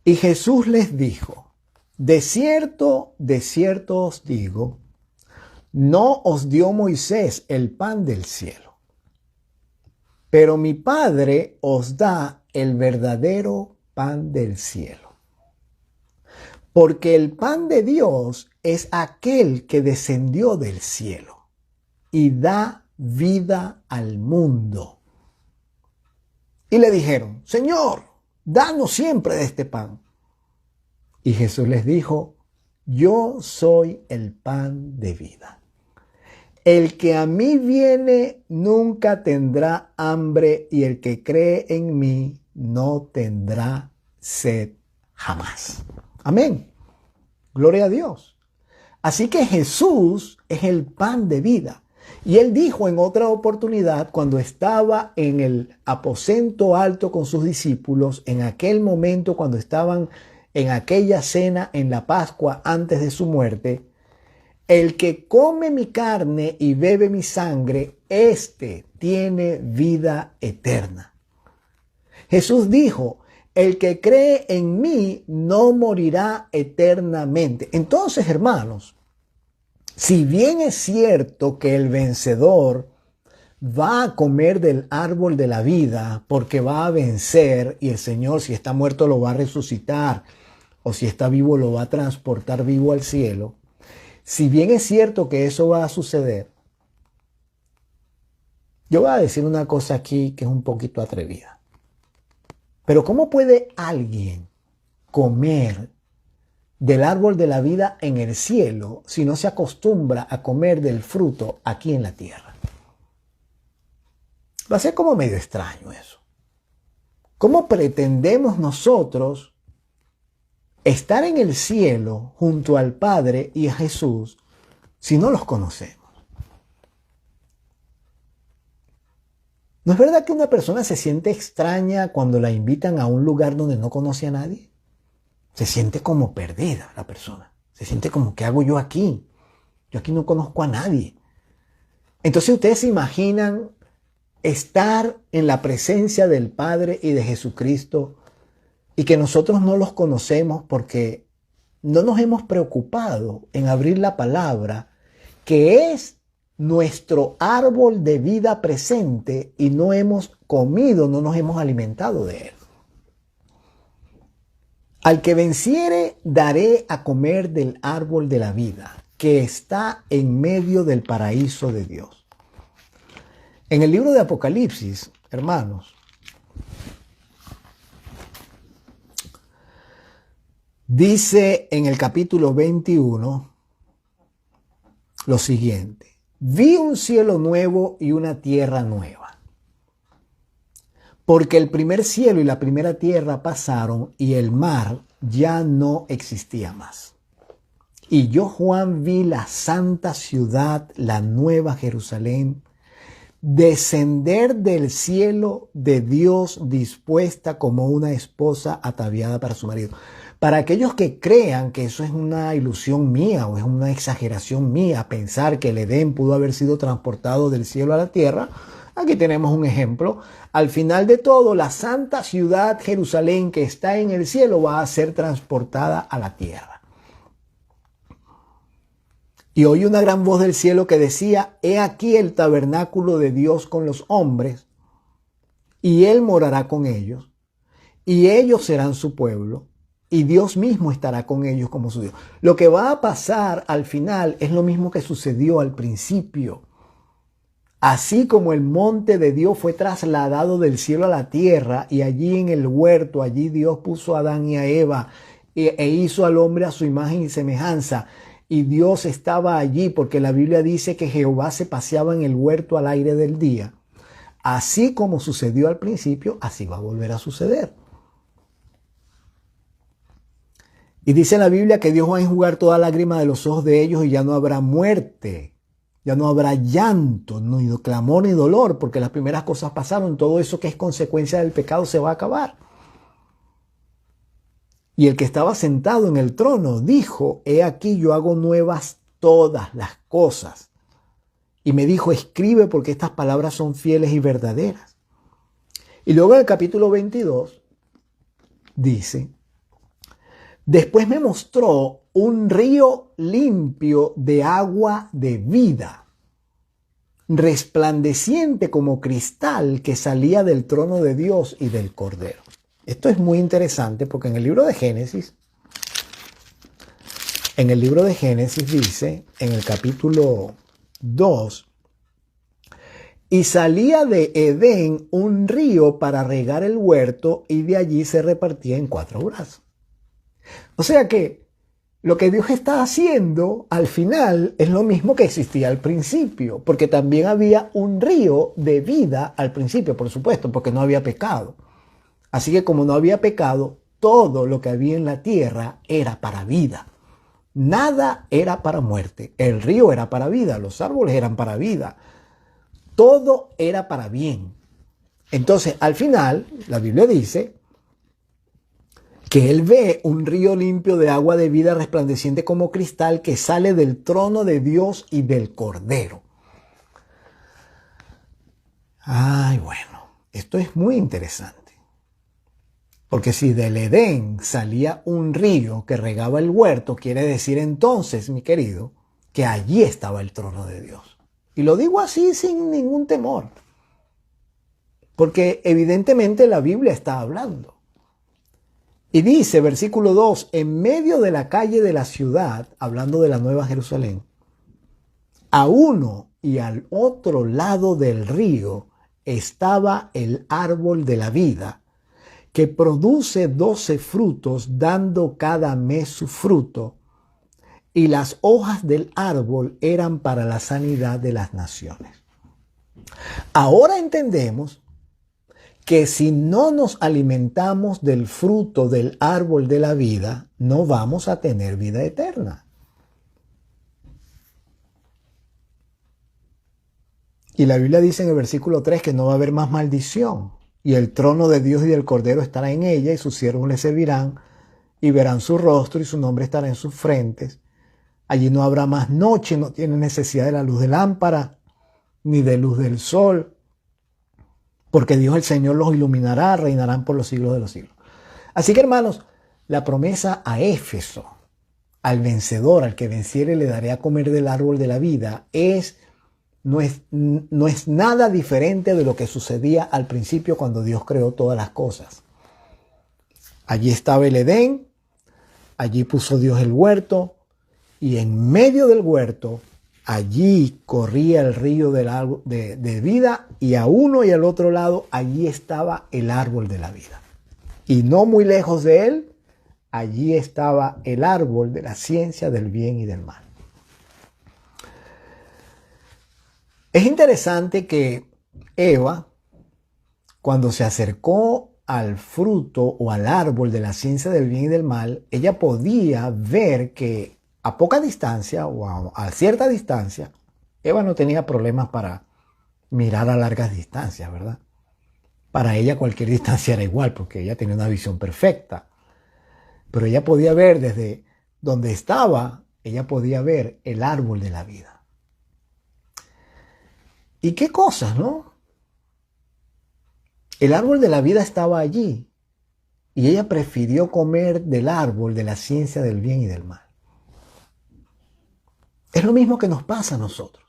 Y Jesús les dijo, de cierto os digo, no os dio Moisés el pan del cielo, pero mi Padre os da el verdadero pan del cielo. Porque el pan de Dios es aquel que descendió del cielo y da vida al mundo. Y le dijeron, Señor, danos siempre de este pan. Y Jesús les dijo, yo soy el pan de vida. El que a mí viene nunca tendrá hambre y el que cree en mí no tendrá sed jamás. Amén. Gloria a Dios. Así que Jesús es el pan de vida. Y Él dijo en otra oportunidad, cuando estaba en el aposento alto con sus discípulos, en aquel momento cuando estaban en aquella cena en la Pascua antes de su muerte, el que come mi carne y bebe mi sangre, éste tiene vida eterna. Jesús dijo, el que cree en mí no morirá eternamente. Entonces, hermanos, si bien es cierto que el vencedor va a comer del árbol de la vida porque va a vencer y el Señor, si está muerto, lo va a resucitar o si está vivo, lo va a transportar vivo al cielo. Si bien es cierto que eso va a suceder, yo voy a decir una cosa aquí que es un poquito atrevida. Pero ¿cómo puede alguien comer del árbol de la vida en el cielo si no se acostumbra a comer del fruto aquí en la tierra? Va a ser como medio extraño eso. ¿Cómo pretendemos nosotros estar en el cielo junto al Padre y a Jesús si no los conocemos? ¿No es verdad que una persona se siente extraña cuando la invitan a un lugar donde no conoce a nadie? Se siente como perdida la persona. Se siente como, ¿qué hago yo aquí? Yo aquí no conozco a nadie. Entonces ustedes se imaginan estar en la presencia del Padre y de Jesucristo y que nosotros no los conocemos porque no nos hemos preocupado en abrir la palabra, que es nuestro árbol de vida presente, y no hemos comido, no nos hemos alimentado de él. Al que venciere daré a comer del árbol de la vida, que está en medio del paraíso de Dios. En el libro de Apocalipsis, hermanos, dice en el capítulo 21 lo siguiente: vi un cielo nuevo y una tierra nueva, porque el primer cielo y la primera tierra pasaron y el mar ya no existía más. Y yo, Juan, vi la santa ciudad, la nueva Jerusalén, descender del cielo de Dios, dispuesta como una esposa ataviada para su marido. Para aquellos que crean que eso es una ilusión mía o es una exageración mía, pensar que el Edén pudo haber sido transportado del cielo a la tierra, aquí tenemos un ejemplo. Al final de todo, la santa ciudad Jerusalén que está en el cielo va a ser transportada a la tierra. Y oí una gran voz del cielo que decía: he aquí el tabernáculo de Dios con los hombres, y Él morará con ellos, y ellos serán su pueblo, y Dios mismo estará con ellos como su Dios. Lo que va a pasar al final es lo mismo que sucedió al principio. Así como el monte de Dios fue trasladado del cielo a la tierra, y allí en el huerto, allí Dios puso a Adán y a Eva, e hizo al hombre a su imagen y semejanza, y Dios estaba allí porque la Biblia dice que Jehová se paseaba en el huerto al aire del día. Así como sucedió al principio, así va a volver a suceder. Y dice la Biblia que Dios va a enjugar toda lágrima de los ojos de ellos, y ya no habrá muerte, ya no habrá llanto, ni clamor ni dolor, porque las primeras cosas pasaron. Todo eso que es consecuencia del pecado se va a acabar. Y el que estaba sentado en el trono dijo: he aquí yo hago nuevas todas las cosas. Y me dijo: escribe, porque estas palabras son fieles y verdaderas. Y luego en el capítulo 22 dice: después me mostró un río limpio de agua de vida, resplandeciente como cristal, que salía del trono de Dios y del Cordero. Esto es muy interesante porque en el libro de Génesis dice, en el capítulo 2, y salía de Edén un río para regar el huerto, y de allí se repartía en 4 brazos. O sea que lo que Dios está haciendo al final es lo mismo que existía al principio, porque también había un río de vida al principio, por supuesto, porque no había pecado. Así que como no había pecado, todo lo que había en la tierra era para vida. Nada era para muerte. El río era para vida, los árboles eran para vida. Todo era para bien. Entonces, al final, la Biblia dice que él ve un río limpio de agua de vida, resplandeciente como cristal, que sale del trono de Dios y del Cordero. Ay, bueno, esto es muy interesante. Porque si del Edén salía un río que regaba el huerto, quiere decir entonces, mi querido, que allí estaba el trono de Dios. Y lo digo así sin ningún temor, porque evidentemente la Biblia está hablando. Y dice, versículo 2, en medio de la calle de la ciudad, hablando de la Nueva Jerusalén, a uno y al otro lado del río estaba el árbol de la vida, que produce 12 frutos, dando cada mes su fruto, y las hojas del árbol eran para la sanidad de las naciones. Ahora entendemos que si no nos alimentamos del fruto del árbol de la vida, no vamos a tener vida eterna. Y la Biblia dice en el versículo 3 que no va a haber más maldición, y el trono de Dios y del Cordero estará en ella, y sus siervos le servirán, y verán su rostro, y su nombre estará en sus frentes. Allí no habrá más noche, no tiene necesidad de la luz de lámpara, ni de luz del sol, porque Dios el Señor los iluminará, reinarán por los siglos de los siglos. Así que, hermanos, la promesa a Éfeso, al vencedor, al que venciere le daré a comer del árbol de la vida, no es nada diferente de lo que sucedía al principio cuando Dios creó todas las cosas. Allí estaba el Edén, allí puso Dios el huerto, y en medio del huerto, allí corría el río de vida, y a uno y al otro lado, allí estaba el árbol de la vida. Y no muy lejos de él, allí estaba el árbol de la ciencia del bien y del mal. Es interesante que Eva, cuando se acercó al fruto o al árbol de la ciencia del bien y del mal, ella podía ver que a poca distancia o a cierta distancia, Eva no tenía problemas para mirar a largas distancias, ¿verdad? Para ella cualquier distancia era igual porque ella tenía una visión perfecta. Pero ella podía ver desde donde estaba, ella podía ver el árbol de la vida. ¿Y qué cosas, no? El árbol de la vida estaba allí y ella prefirió comer del árbol de la ciencia del bien y del mal. Es lo mismo que nos pasa a nosotros.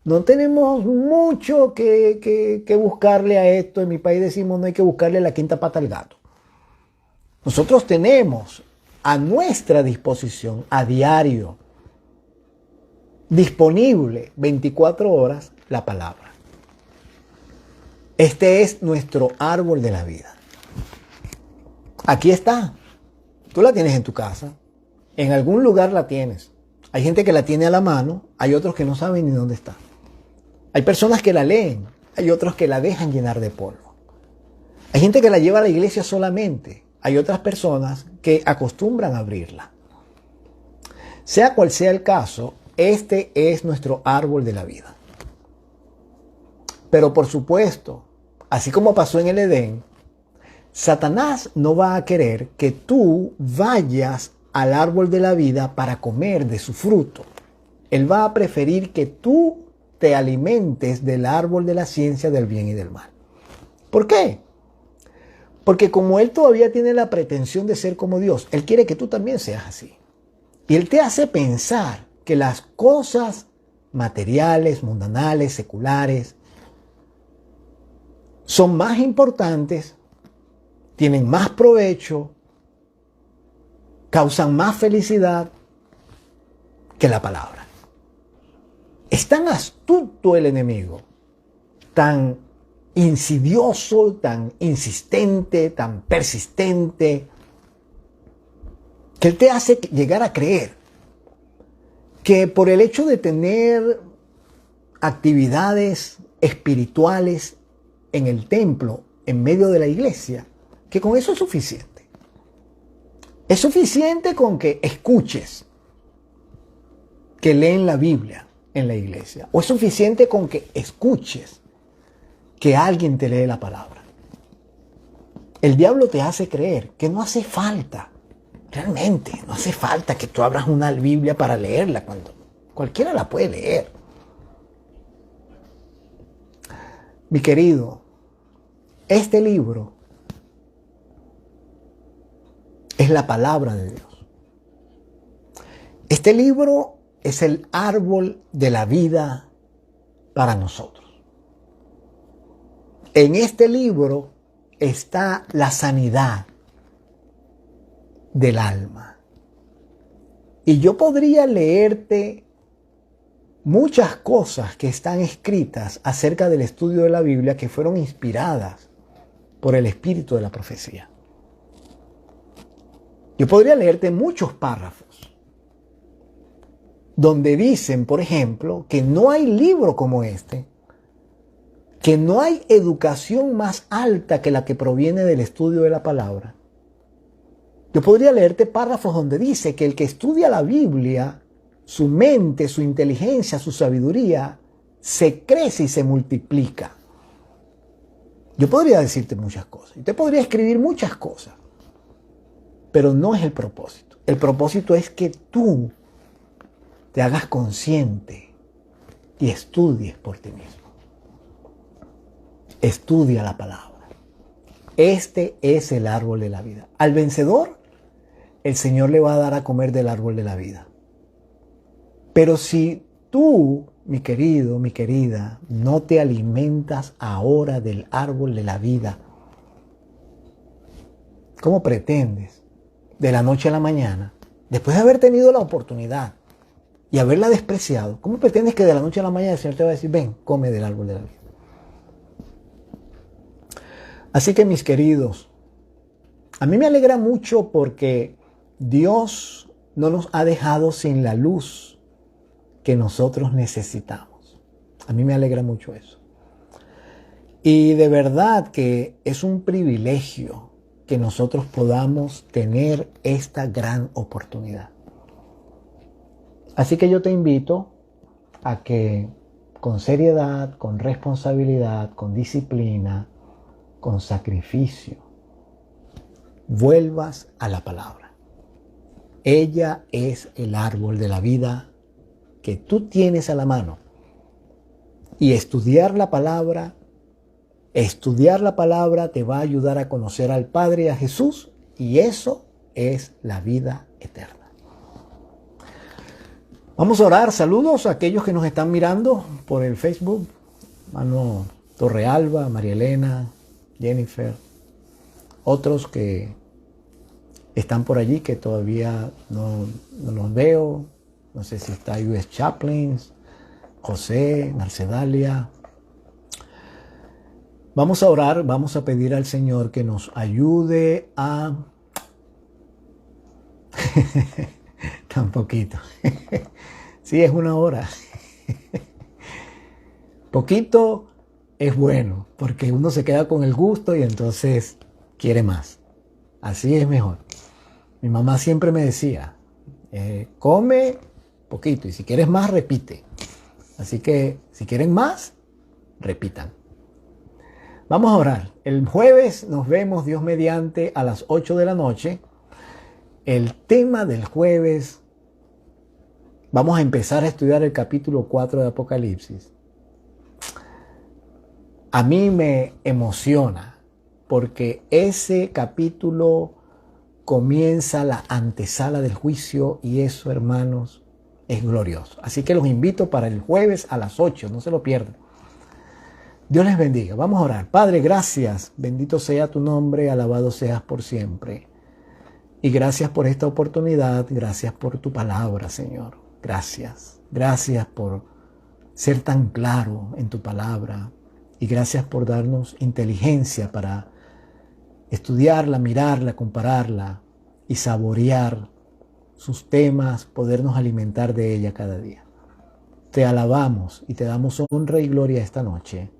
No tenemos mucho que buscarle a esto. En mi país decimos no hay que buscarle la quinta pata al gato. Nosotros tenemos a nuestra disposición a diario, disponible 24 horas, la palabra. Este es nuestro árbol de la vida. Aquí está. Tú la tienes en tu casa. En algún lugar la tienes. Hay gente que la tiene a la mano. Hay otros que no saben ni dónde está. Hay personas que la leen. Hay otros que la dejan llenar de polvo. Hay gente que la lleva a la iglesia solamente. Hay otras personas que acostumbran a abrirla. Sea cual sea el caso, este es nuestro árbol de la vida. Pero por supuesto, así como pasó en el Edén, Satanás no va a querer que tú vayas al árbol de la vida para comer de su fruto. Él va a preferir que tú te alimentes del árbol de la ciencia del bien y del mal. ¿Por qué? Porque como él todavía tiene la pretensión de ser como Dios, él quiere que tú también seas así. Y él te hace pensar que las cosas materiales, mundanales, seculares, son más importantes, tienen más provecho, causan más felicidad que la palabra. Es tan astuto el enemigo, tan insidioso, tan insistente, tan persistente, que él te hace llegar a creer que por el hecho de tener actividades espirituales en el templo, en medio de la iglesia, que con eso es suficiente. Es suficiente con que escuches que leen la Biblia en la iglesia. O es suficiente con que escuches que alguien te lee la palabra. El diablo te hace creer que no hace falta, realmente, no hace falta que tú abras una Biblia para leerla cuando cualquiera la puede leer. Mi querido, este libro es la palabra de Dios. Este libro es el árbol de la vida para nosotros. En este libro está la sanidad del alma. Y yo podría leerte muchas cosas que están escritas acerca del estudio de la Biblia que fueron inspiradas por el espíritu de la profecía. Yo podría leerte muchos párrafos donde dicen, por ejemplo, que no hay libro como este, que no hay educación más alta que la que proviene del estudio de la palabra. Yo podría leerte párrafos donde dice que el que estudia la Biblia, su mente, su inteligencia, su sabiduría, se crece y se multiplica. Yo podría decirte muchas cosas, y te podría escribir muchas cosas, pero no es el propósito. El propósito es que tú te hagas consciente y estudies por ti mismo. Estudia la palabra. Este es el árbol de la vida. Al vencedor, el Señor le va a dar a comer del árbol de la vida. Pero si tú, mi querido, mi querida, no te alimentas ahora del árbol de la vida, ¿cómo pretendes de la noche a la mañana, después de haber tenido la oportunidad y haberla despreciado, cómo pretendes que de la noche a la mañana el Señor te va a decir, ven, come del árbol de la vida? Así que, mis queridos, a mí me alegra mucho porque Dios no nos ha dejado sin la luz que nosotros necesitamos. A mí me alegra mucho eso. Y de verdad que es un privilegio que nosotros podamos tener esta gran oportunidad. Así que yo te invito a que con seriedad, con responsabilidad, con disciplina, con sacrificio, vuelvas a la palabra. Ella es el árbol de la vida que tú tienes a la mano. Y estudiar la palabra te va a ayudar a conocer al Padre y a Jesús, y eso es la vida eterna. Vamos a orar. Saludos a aquellos que nos están mirando por el Facebook. Mano Torrealba, María Elena, Jennifer, otros que están por allí que todavía no los veo. No sé si está U.S. Chaplains, José, Narcedalia. Vamos a orar, vamos a pedir al Señor que nos ayude a... Tan poquito. Sí, es una hora. Poquito es bueno, porque uno se queda con el gusto y entonces quiere más. Así es mejor. Mi mamá siempre me decía, come poquito y si quieres más, repite. Así que si quieren más, repitan. Vamos a orar. El jueves nos vemos, Dios mediante, a las 8 de la noche. El tema del jueves, vamos a empezar a estudiar el capítulo 4 de Apocalipsis. A mí me emociona porque ese capítulo comienza la antesala del juicio y eso, hermanos, es glorioso. Así que los invito para el jueves a las 8, no se lo pierdan. Dios les bendiga. Vamos a orar. Padre, gracias. Bendito sea tu nombre, alabado seas por siempre. Y gracias por esta oportunidad, gracias por tu palabra, Señor. Gracias. Gracias por ser tan claro en tu palabra. Y gracias por darnos inteligencia para estudiarla, mirarla, compararla y saborear sus temas, podernos alimentar de ella cada día. Te alabamos y te damos honra y gloria esta noche.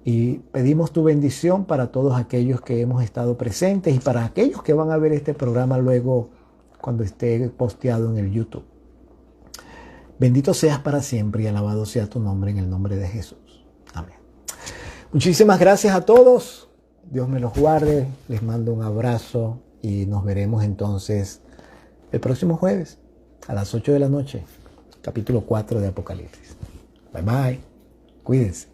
Y pedimos tu bendición para todos aquellos que hemos estado presentes y para aquellos que van a ver este programa luego cuando esté posteado en el YouTube. Bendito seas para siempre y alabado sea tu nombre en el nombre de Jesús. Amén. Muchísimas gracias a todos. Dios me los guarde. Les mando un abrazo y nos veremos entonces el próximo jueves a las 8 de la noche. Capítulo 4 de Apocalipsis. Bye bye. Cuídense.